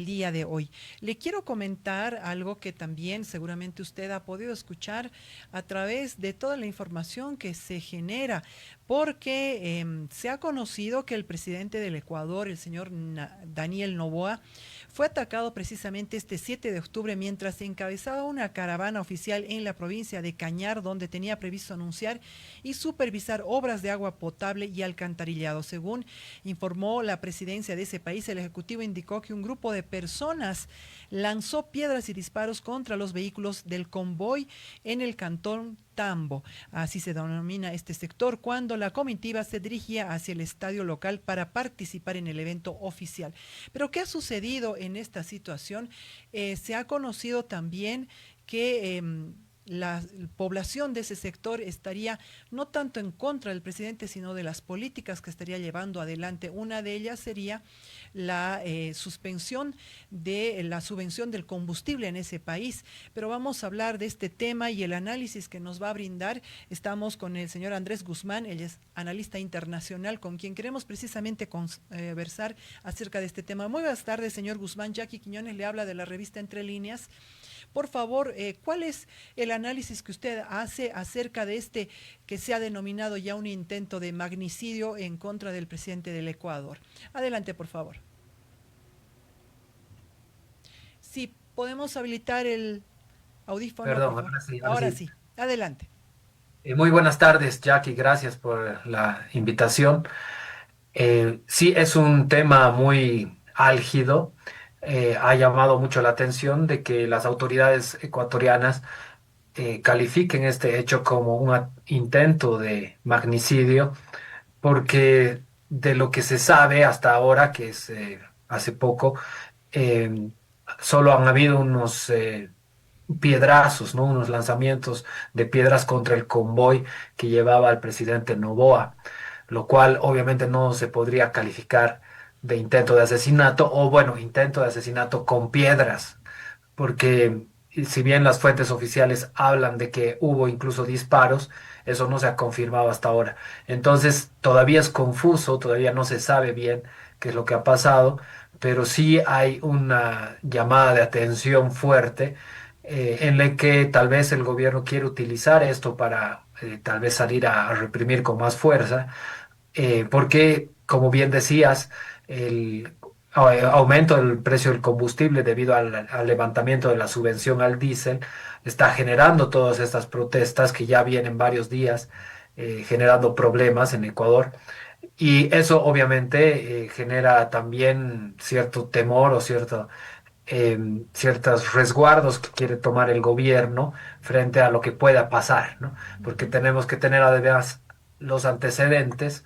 día de hoy. Le quiero comentar algo que también seguramente usted ha podido escuchar a través de toda la información que se genera, porque se ha conocido que el presidente del Ecuador, el señor Daniel Noboa, fue atacado precisamente este 7 de octubre mientras encabezaba una caravana oficial en la provincia de Cañar, donde tenía previsto anunciar y supervisar obras de agua potable y alcantarillado. Según informó la presidencia de ese país, el Ejecutivo indicó que un grupo de personas lanzó piedras y disparos contra los vehículos del convoy en el cantón Tambo, así se denomina este sector, cuando la comitiva se dirigía hacia el estadio local para participar en el evento oficial. Pero ¿qué ha sucedido en esta situación? Se ha conocido también que la población de ese sector estaría no tanto en contra del presidente, sino de las políticas que estaría llevando adelante. Una de ellas sería la suspensión de la subvención del combustible en ese país. Pero vamos a hablar de este tema y el análisis que nos va a brindar. Estamos con el señor Andrés Guzmán, él es analista internacional, con quien queremos precisamente conversar acerca de este tema. Muy buenas tardes, señor Guzmán. Jackie Quiñones le habla de la revista Entre Líneas. Por favor, ¿cuál es el análisis que usted hace acerca de este que se ha denominado ya un intento de magnicidio en contra del presidente del Ecuador? Adelante, por favor. Si podemos habilitar el audífono, por Perdón, favor. ahora Ahora sí. sí, adelante. Muy buenas tardes, Jackie, gracias por la invitación. Sí, es un tema muy álgido. Ha llamado mucho la atención de que las autoridades ecuatorianas califiquen este hecho como un intento de magnicidio, porque de lo que se sabe hasta ahora, que es hace poco, eh, solo han habido unos piedrazos, ¿no? Unos lanzamientos de piedras contra el convoy que llevaba al presidente Noboa, lo cual obviamente no se podría calificar de intento de asesinato o, bueno, intento de asesinato con piedras, porque si bien las fuentes oficiales hablan de que hubo incluso disparos, eso no se ha confirmado hasta ahora. Entonces, todavía es confuso, todavía no se sabe bien qué es lo que ha pasado, pero sí hay una llamada de atención fuerte en la que tal vez el gobierno quiere utilizar esto para tal vez salir a reprimir con más fuerza, porque, como bien decías, el aumento del precio del combustible debido al levantamiento de la subvención al diésel está generando todas estas protestas que ya vienen varios días generando problemas en Ecuador. Y eso obviamente genera también cierto temor o ciertos resguardos que quiere tomar el gobierno frente a lo que pueda pasar, ¿no? Porque Ujú. tenemos que tener además los antecedentes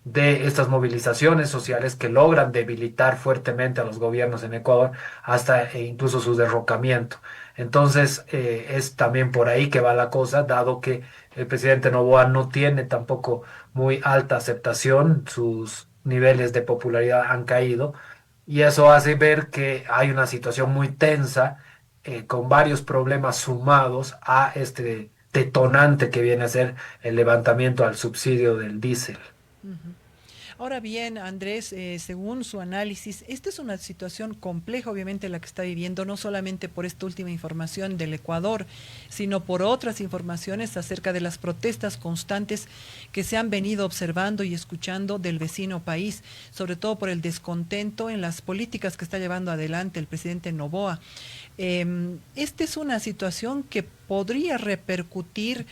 de estas movilizaciones sociales que logran debilitar fuertemente a los gobiernos en Ecuador hasta incluso su derrocamiento. Entonces, es también por ahí que va la cosa, dado que el presidente Noboa no tiene tampoco muy alta aceptación, sus niveles de popularidad han caído y eso hace ver que hay una situación muy tensa, con varios problemas sumados a este detonante que viene a ser el levantamiento al subsidio del diésel. Ujú. Ahora bien, Andrés, según su análisis, esta es una situación compleja, obviamente, la que está viviendo, no solamente por esta última información del Ecuador, sino por otras informaciones acerca de las protestas constantes que se han venido observando y escuchando del vecino país, sobre todo por el descontento en las políticas que está llevando adelante el presidente Noboa. Esta es una situación que podría repercutir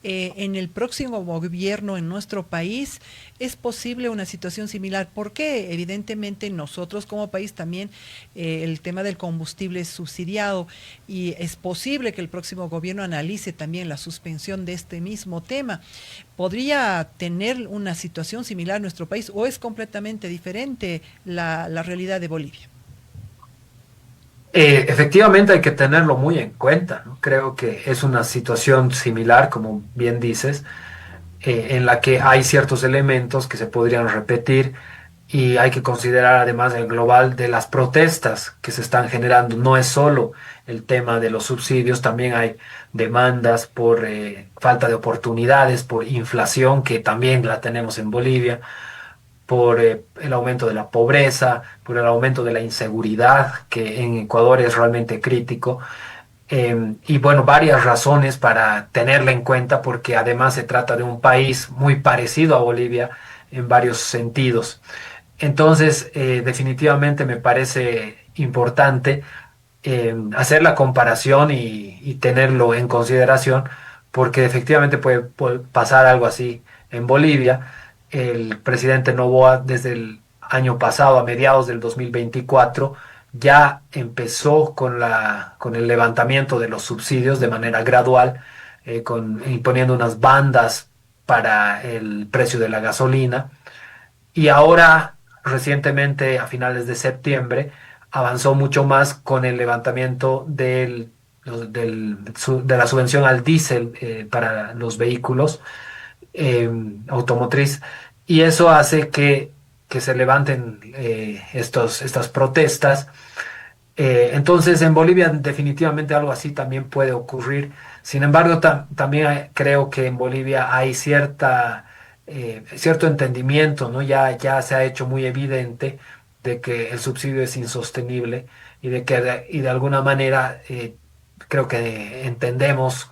en el próximo gobierno en nuestro país. Es posible una situación similar porque evidentemente nosotros como país también el tema del combustible es subsidiado y es posible que el próximo gobierno analice también la suspensión de este mismo tema. ¿Podría tener una situación similar nuestro país o es completamente diferente la realidad de Bolivia? Efectivamente hay que tenerlo muy en cuenta, ¿no? Creo que es una situación similar, como bien dices, en la que hay ciertos elementos que se podrían repetir y hay que considerar además el global de las protestas que se están generando. No es solo el tema de los subsidios, también hay demandas por falta de oportunidades, por inflación, que también la tenemos en Bolivia, por el aumento de la pobreza, por el aumento de la inseguridad, que en Ecuador es realmente crítico. Y bueno, varias razones para tenerla en cuenta, porque además se trata de un país muy parecido a Bolivia en varios sentidos. Entonces, definitivamente me parece importante hacer la comparación y tenerlo en consideración, porque efectivamente puede pasar algo así en Bolivia. El presidente Noboa, desde el año pasado, a mediados del 2024, ya empezó con el levantamiento de los subsidios de manera gradual, imponiendo unas bandas para el precio de la gasolina. Y ahora, recientemente, a finales de septiembre, avanzó mucho más con el levantamiento de la subvención al diésel para los vehículos eh, automotriz. Y eso hace que se levanten estas protestas. Entonces, en Bolivia definitivamente algo así también puede ocurrir. Sin embargo, también creo que en Bolivia hay cierto entendimiento, ¿no? Ya se ha hecho muy evidente de que el subsidio es insostenible y de alguna manera creo que entendemos,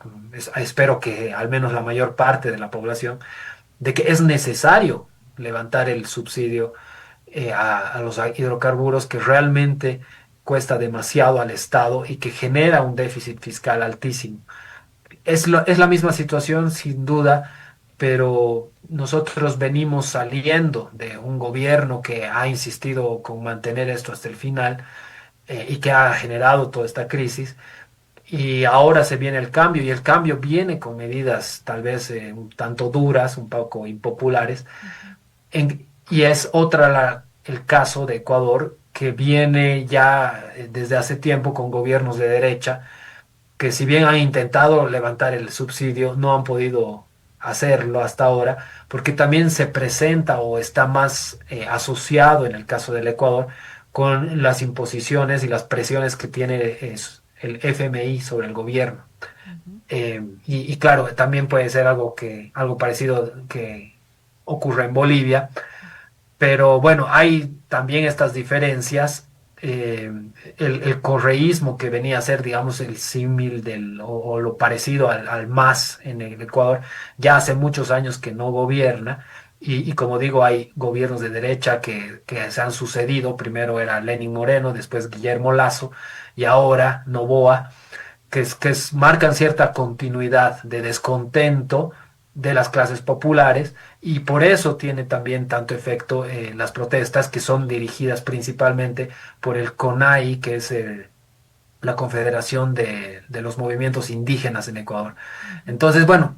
espero que al menos la mayor parte de la población, de que es necesario levantar el subsidio a los hidrocarburos, que realmente cuesta demasiado al Estado y que genera un déficit fiscal altísimo. Es la misma situación, sin duda, pero nosotros venimos saliendo de un gobierno que ha insistido con mantener esto hasta el final y que ha generado toda esta crisis. Y ahora se viene el cambio, y el cambio viene con medidas tal vez un tanto duras, un poco impopulares, y es el caso de Ecuador, que viene ya desde hace tiempo con gobiernos de derecha, que si bien han intentado levantar el subsidio, no han podido hacerlo hasta ahora, porque también se presenta o está más asociado en el caso del Ecuador con las imposiciones y las presiones que tiene el FMI sobre el gobierno. Ujú. Y claro, también puede ser algo parecido que ocurre en Bolivia, pero bueno, hay también estas diferencias. eh, el correísmo, que venía a ser, digamos, el símil o lo parecido al MAS en el Ecuador, ya hace muchos años que no gobierna. Y como digo, hay gobiernos de derecha que se han sucedido. Primero era Lenín Moreno, después Guillermo Lasso y ahora Noboa, marcan cierta continuidad de descontento de las clases populares, y por eso tiene también tanto efecto las protestas, que son dirigidas principalmente por el CONAI, que es la Confederación de los Movimientos Indígenas en Ecuador. Ujú. Entonces, bueno,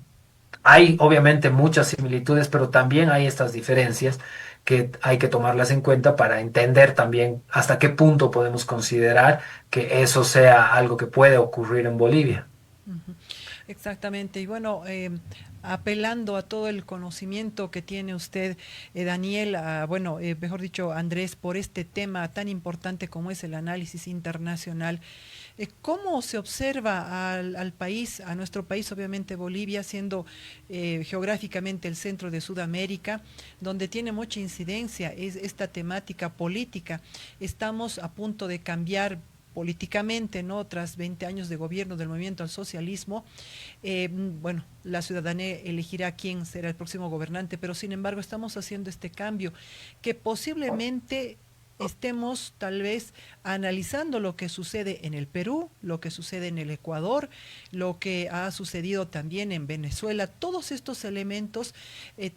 hay obviamente muchas similitudes, pero también hay estas diferencias que hay que tomarlas en cuenta para entender también hasta qué punto podemos considerar que eso sea algo que puede ocurrir en Bolivia. Ujú. Exactamente. Y bueno, apelando a todo el conocimiento que tiene usted, Daniel, bueno, mejor dicho, Andrés, por este tema tan importante como es el análisis internacional, ¿cómo se observa al país, a nuestro país, obviamente Bolivia, siendo geográficamente el centro de Sudamérica, donde tiene mucha incidencia esta temática política? Estamos a punto de cambiar políticamente, ¿no? Tras 20 años de gobierno del movimiento al socialismo, bueno, la ciudadanía elegirá quién será el próximo gobernante, pero sin embargo estamos haciendo este cambio que posiblemente estemos tal vez analizando lo que sucede en el Perú, lo que sucede en el Ecuador, lo que ha sucedido también en Venezuela. Todos estos elementos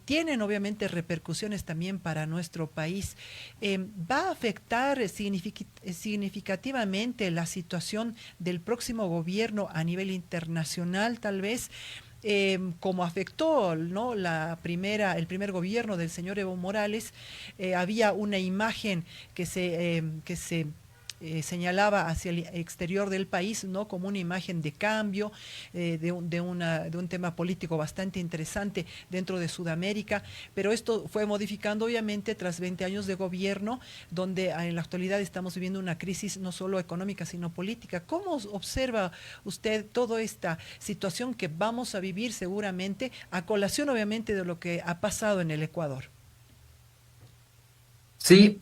tienen obviamente repercusiones también para nuestro país. ¿Va a afectar significativamente la situación del próximo gobierno a nivel internacional, tal vez? Como afectó, ¿no? El primer gobierno del señor Evo Morales, había una imagen que se señalaba hacia el exterior del país, ¿no? Como una imagen de cambio, de un tema político bastante interesante dentro de Sudamérica, pero esto fue modificando obviamente tras 20 años de gobierno, donde en la actualidad estamos viviendo una crisis no solo económica, sino política. ¿Cómo observa usted toda esta situación que vamos a vivir seguramente, a colación obviamente de lo que ha pasado en el Ecuador? Sí,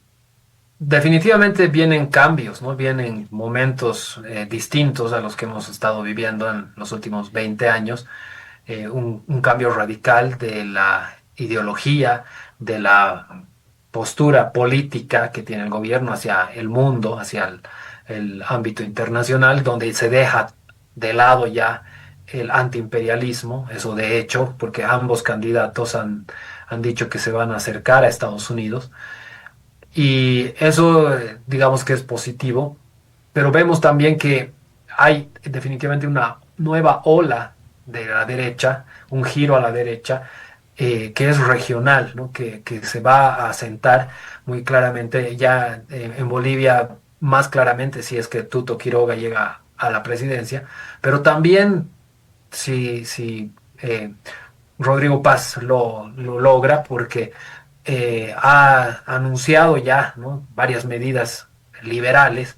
definitivamente vienen cambios, ¿no? Vienen momentos distintos a los que hemos estado viviendo en los últimos 20 años. Un cambio radical de la ideología, de la postura política que tiene el gobierno hacia el mundo, hacia el ámbito internacional, donde se deja de lado ya el antiimperialismo, eso de hecho, porque ambos candidatos han dicho que se van a acercar a Estados Unidos. Y eso, digamos que es positivo, pero vemos también que hay definitivamente una nueva ola de la derecha, un giro a la derecha, que es regional, ¿no? Que se va a asentar muy claramente ya en Bolivia, más claramente si es que Tuto Quiroga llega a la presidencia, pero también si Rodrigo Paz lo logra, porque ha anunciado ya, ¿no?, varias medidas liberales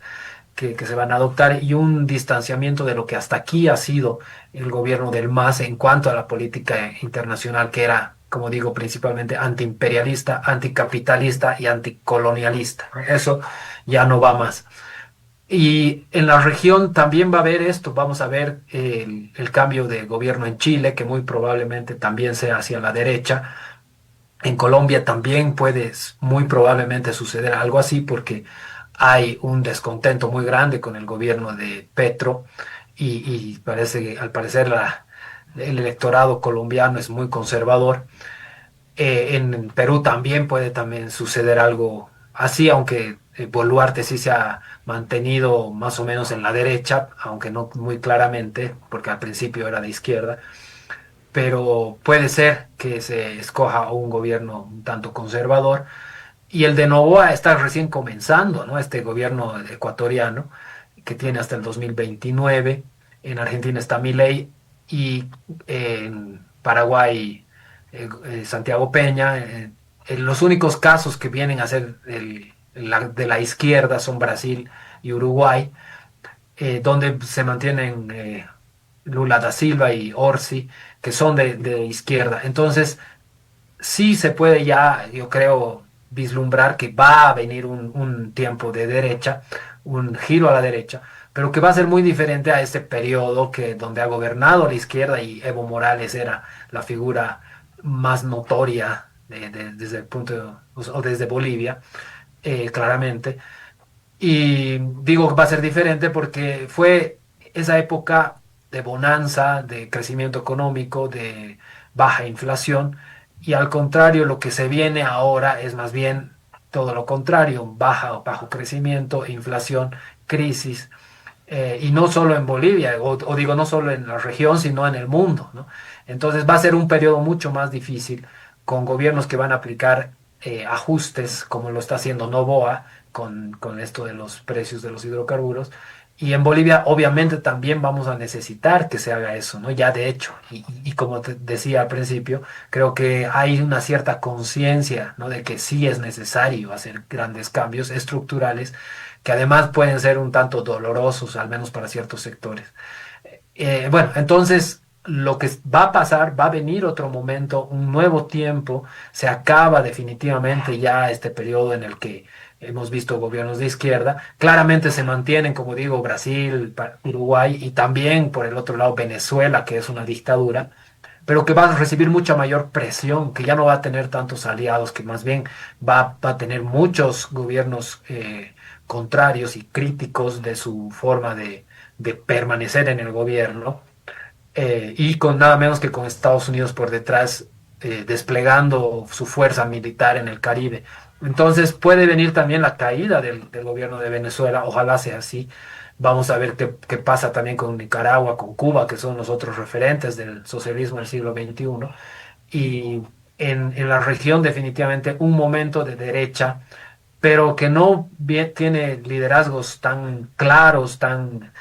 que se van a adoptar y un distanciamiento de lo que hasta aquí ha sido el gobierno del MAS en cuanto a la política internacional, que era, como digo, principalmente antiimperialista, anticapitalista y anticolonialista. Eso ya no va más. Y en la región también va a haber esto, vamos a ver el cambio de gobierno en Chile, que muy probablemente también sea hacia la derecha. En Colombia también puede muy probablemente suceder algo así porque hay un descontento muy grande con el gobierno de Petro y parece, al parecer el electorado colombiano es muy conservador. En Perú también puede también suceder algo así, aunque Boluarte sí se ha mantenido más o menos en la derecha, aunque no muy claramente, porque al principio era de izquierda, pero puede ser que se escoja un gobierno un tanto conservador. Y el de Noboa está recién comenzando, ¿no? Este gobierno ecuatoriano que tiene hasta el 2029. En Argentina está Milei y en Paraguay Santiago Peña. Los únicos casos que vienen a ser de la izquierda son Brasil y Uruguay, donde se mantienen Lula da Silva y Orsi, que son de izquierda. Entonces, sí se puede ya, yo creo, vislumbrar que va a venir un tiempo de derecha, un giro a la derecha, pero que va a ser muy diferente a este periodo que donde ha gobernado la izquierda y Evo Morales era la figura más notoria desde el punto o desde Bolivia, claramente. Y digo que va a ser diferente porque fue esa época de bonanza, de crecimiento económico, de baja inflación, y al contrario, lo que se viene ahora es más bien todo lo contrario, bajo crecimiento, inflación, crisis, y no solo en Bolivia, o digo no solo en la región, sino en el mundo, ¿no? Entonces va a ser un periodo mucho más difícil, con gobiernos que van a aplicar ajustes, como lo está haciendo Noboa, con esto de los precios de los hidrocarburos. Y en Bolivia, obviamente, también vamos a necesitar que se haga eso, ¿no? Ya de hecho, y como te decía al principio, creo que hay una cierta conciencia, ¿no?, de que sí es necesario hacer grandes cambios estructurales que además pueden ser un tanto dolorosos, al menos para ciertos sectores. Bueno, entonces lo que va a pasar, va a venir otro momento, un nuevo tiempo, se acaba definitivamente ya este periodo en el que hemos visto gobiernos de izquierda, claramente se mantienen, como digo, Brasil, Uruguay y también por el otro lado Venezuela, que es una dictadura, pero que va a recibir mucha mayor presión, que ya no va a tener tantos aliados, que más bien va a tener muchos gobiernos contrarios y críticos de su forma de permanecer en el gobierno, y con nada menos que con Estados Unidos por detrás, desplegando su fuerza militar en el Caribe. Entonces puede venir también la caída del gobierno de Venezuela, ojalá sea así. Vamos a ver qué pasa también con Nicaragua, con Cuba, que son los otros referentes del socialismo del siglo XXI. Y en la región definitivamente un momento de derecha, pero que no tiene liderazgos tan claros, tan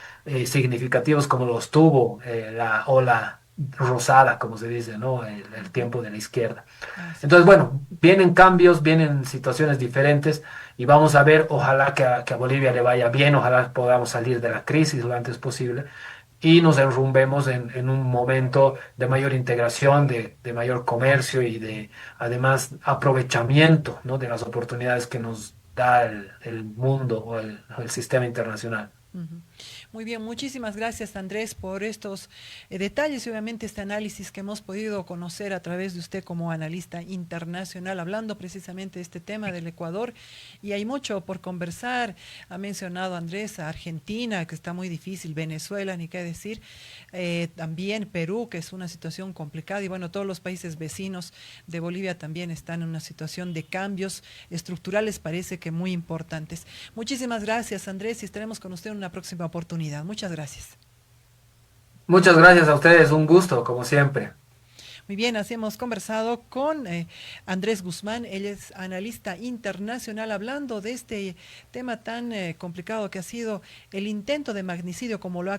significativos como los tuvo la ola rosada, como se dice, ¿no? El tiempo de la izquierda. Así Entonces, es. bueno, vienen cambios, vienen situaciones diferentes y vamos a ver, ojalá que a Bolivia le vaya bien, ojalá podamos salir de la crisis lo antes posible y nos enrumbemos en un momento de mayor integración, de mayor comercio y de además aprovechamiento, ¿no? De las oportunidades que nos da el mundo o el sistema internacional. Ujú. Muy bien, muchísimas gracias Andrés por estos detalles y obviamente este análisis que hemos podido conocer a través de usted como analista internacional, hablando precisamente de este tema del Ecuador. Y hay mucho por conversar. Ha mencionado Andrés a Argentina, que está muy difícil, Venezuela, ni qué decir. También Perú, que es una situación complicada. Y bueno, todos los países vecinos de Bolivia también están en una situación de cambios estructurales, parece que muy importantes. Muchísimas gracias Andrés y estaremos con usted en una próxima oportunidad. Muchas gracias. Muchas gracias a ustedes, un gusto, como siempre. Muy bien, así hemos conversado con Andrés Guzmán, él es analista internacional hablando de este tema tan complicado que ha sido el intento de magnicidio como lo ha